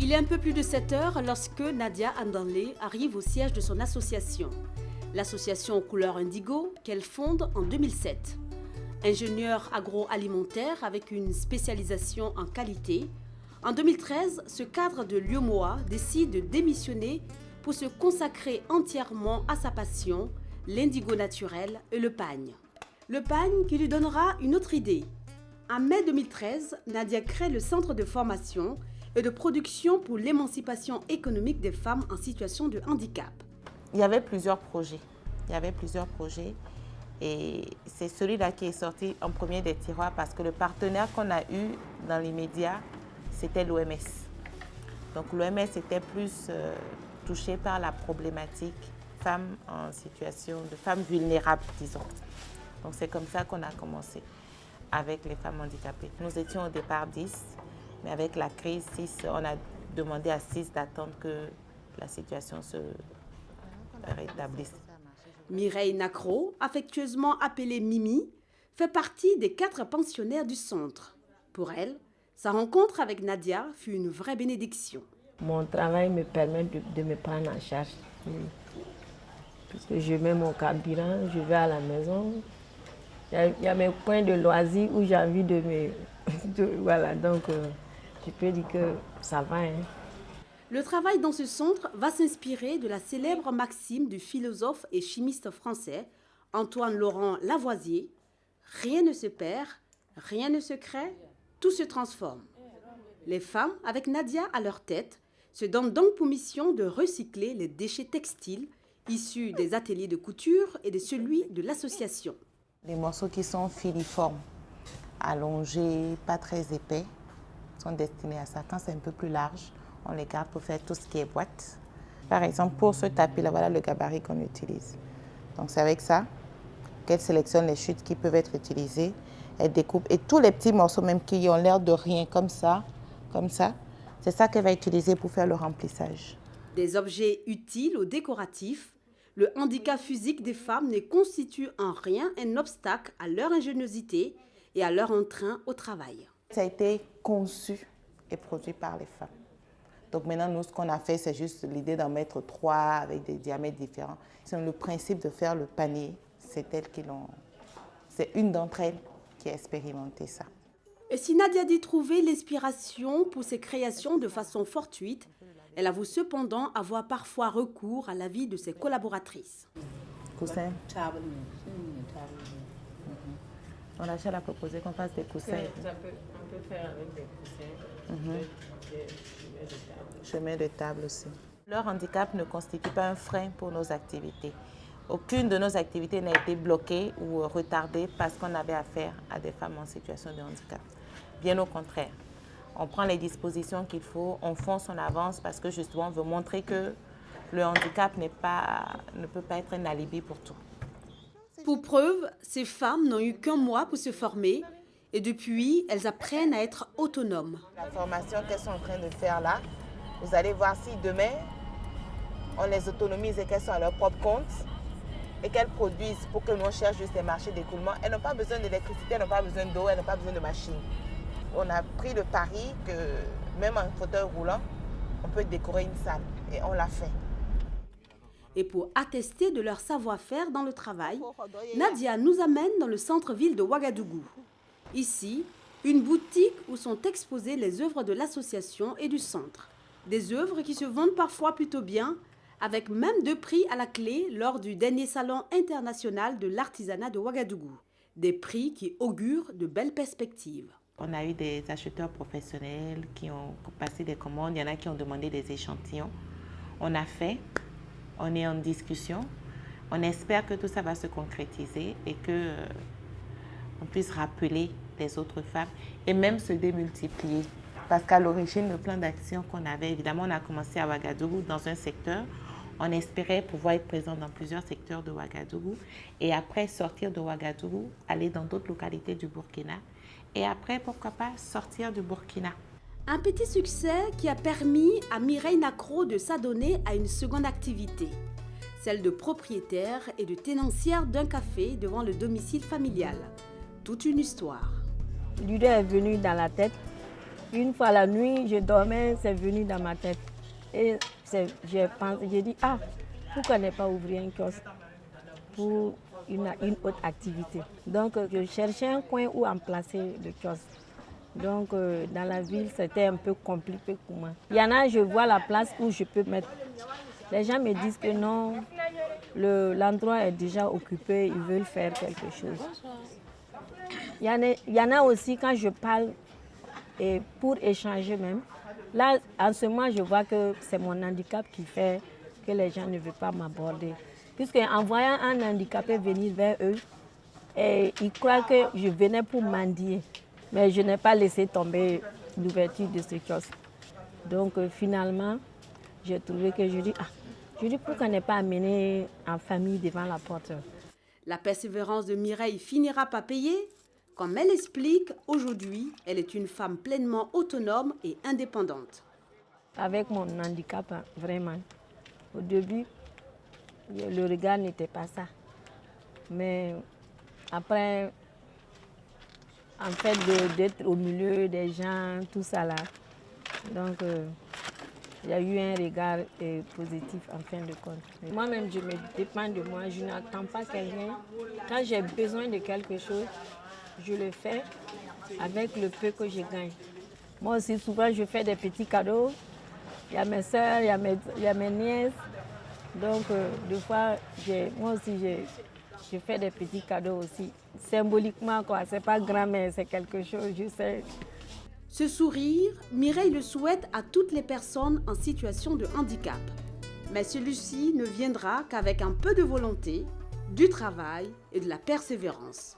Il est un peu plus de 7 heures lorsque Nadia Andalé arrive au siège de son association. L'association aux couleurs indigo qu'elle fonde en 2007. Ingénieure agroalimentaire avec une spécialisation en qualité, en 2013, ce cadre de l'UEMOA décide de démissionner pour se consacrer entièrement à sa passion, l'indigo naturel et le pagne. Le pagne qui lui donnera une autre idée. En mai 2013, Nadia crée le centre de formation et de production pour l'émancipation économique des femmes en situation de handicap. Il y avait plusieurs projets. Et c'est celui-là qui est sorti en premier des tiroirs parce que le partenaire qu'on a eu dans l'immédiat, c'était l'OMS. Donc l'OMS était plus touchée par la problématique femmes en situation de femmes vulnérables, disons. Donc c'est comme ça qu'on a commencé avec les femmes handicapées. Nous étions au départ 10, mais avec la crise, 6, on a demandé à 6 d'attendre que la situation se rétablisse. Mireille Nacro, affectueusement appelée Mimi, fait partie des 4 pensionnaires du centre. Pour elle, sa rencontre avec Nadia fut une vraie bénédiction. Mon travail me permet de me prendre en charge. Puisque je mets mon carburant, je vais à la maison. Il y a mes points de loisirs où j'ai envie de me... voilà, donc je peux dire que ça va. Le travail dans ce centre va s'inspirer de la célèbre maxime du philosophe et chimiste français Antoine-Laurent Lavoisier. Rien ne se perd, rien ne se crée, tout se transforme. Les femmes, avec Nadia à leur tête, se donnent donc pour mission de recycler les déchets textiles issus des ateliers de couture et de celui de l'association. Les morceaux qui sont filiformes, allongés, pas très épais, sont destinés à ça. Quand c'est un peu plus large, on les garde pour faire tout ce qui est boîte. Par exemple, pour ce tapis-là, voilà le gabarit qu'on utilise. Donc c'est avec ça qu'elle sélectionne les chutes qui peuvent être utilisées. Elle découpe et tous les petits morceaux même qui ont l'air de rien, comme ça, c'est ça qu'elle va utiliser pour faire le remplissage. Des objets utiles ou décoratifs, le handicap physique des femmes ne constitue en rien un obstacle à leur ingéniosité et à leur entrain au travail. Ça a été conçu et produit par les femmes. Donc maintenant, nous, ce qu'on a fait, c'est juste l'idée d'en mettre 3 avec des diamètres différents. C'est le principe de faire le panier. C'est une d'entre elles qui a expérimenté ça. Et si Nadia dit trouver l'inspiration pour ses créations de façon fortuite, elle avoue cependant avoir parfois recours à l'avis de ses collaboratrices. Coussins. On a proposé qu'on fasse des coussins. On peut faire avec des coussins. Chemin de table aussi. Leur handicap ne constitue pas un frein pour nos activités. Aucune de nos activités n'a été bloquée ou retardée parce qu'on avait affaire à des femmes en situation de handicap. Bien au contraire, on prend les dispositions qu'il faut, on fonce, on avance parce que justement on veut montrer que le handicap ne peut pas être un alibi pour tout. Pour preuve, ces femmes n'ont eu qu'un mois pour se former et depuis, elles apprennent à être autonomes. La formation qu'elles sont en train de faire là, vous allez voir si demain, on les autonomise et qu'elles sont à leur propre compte et qu'elles produisent pour que nous cherchions juste des marchés d'écoulement. Elles n'ont pas besoin d'électricité, elles n'ont pas besoin d'eau, elles n'ont pas besoin de machines. On a pris le pari que même en fauteuil roulant, on peut décorer une salle et on l'a fait. Et pour attester de leur savoir-faire dans le travail, Nadia nous amène dans le centre-ville de Ouagadougou. Ici, une boutique où sont exposées les œuvres de l'association et du centre. Des œuvres qui se vendent parfois plutôt bien, avec même 2 prix à la clé lors du dernier salon international de l'artisanat de Ouagadougou. Des prix qui augurent de belles perspectives. On a eu des acheteurs professionnels qui ont passé des commandes, il y en a qui ont demandé des échantillons. On a fait, on est en discussion. On espère que tout ça va se concrétiser et qu'on puisse rappeler les autres femmes et même se démultiplier. Parce qu'à l'origine, le plan d'action qu'on avait, évidemment, on a commencé à Ouagadougou dans un secteur. On espérait pouvoir être présent dans plusieurs secteurs de Ouagadougou et après sortir de Ouagadougou, aller dans d'autres localités du Burkina et après, pourquoi pas, sortir du Burkina. Un petit succès qui a permis à Mireille Nacro de s'adonner à une seconde activité, celle de propriétaire et de tenancière d'un café devant le domicile familial. Toute une histoire. L'idée est venue dans la tête Une fois la nuit, je dormais, c'est venu dans ma tête. Et j'ai dit, pourquoi ne pas ouvrir un kiosque pour une autre activité. Donc, je cherchais un coin où emplacer le kiosque. Donc, dans la ville, c'était un peu compliqué pour moi. Il y en a, je vois la place où je peux mettre. Les gens me disent que non, l'endroit est déjà occupé, ils veulent faire quelque chose. Il y en a aussi, quand je parle et pour échanger même, là, en ce moment, je vois que c'est mon handicap qui fait que les gens ne veulent pas m'aborder. Puisque en voyant un handicapé venir vers eux, et ils croient que je venais pour mendier. Mais je n'ai pas laissé tomber l'ouverture de ce kiosque. Donc finalement, j'ai trouvé que je dis pourquoi ne pas amener en famille devant la porte. La persévérance de Mireille finira par payer. Comme elle explique, aujourd'hui, elle est une femme pleinement autonome et indépendante. Avec mon handicap, vraiment, au début, le regard n'était pas ça. Mais après, en fait, d'être au milieu des gens, tout ça là, donc il y a eu un regard positif en fin de compte. Moi-même, je me dépends de moi, je n'attends pas quelqu'un. Quand j'ai besoin de quelque chose, je le fais avec le peu que je gagne. Moi aussi, souvent, je fais des petits cadeaux. Il y a mes soeurs, il y a mes nièces. Donc, des fois, moi aussi, je fais des petits cadeaux aussi. Symboliquement, quoi. C'est pas grand, mais c'est quelque chose, je sais. Ce sourire, Mireille le souhaite à toutes les personnes en situation de handicap. Mais celui-ci ne viendra qu'avec un peu de volonté, du travail et de la persévérance.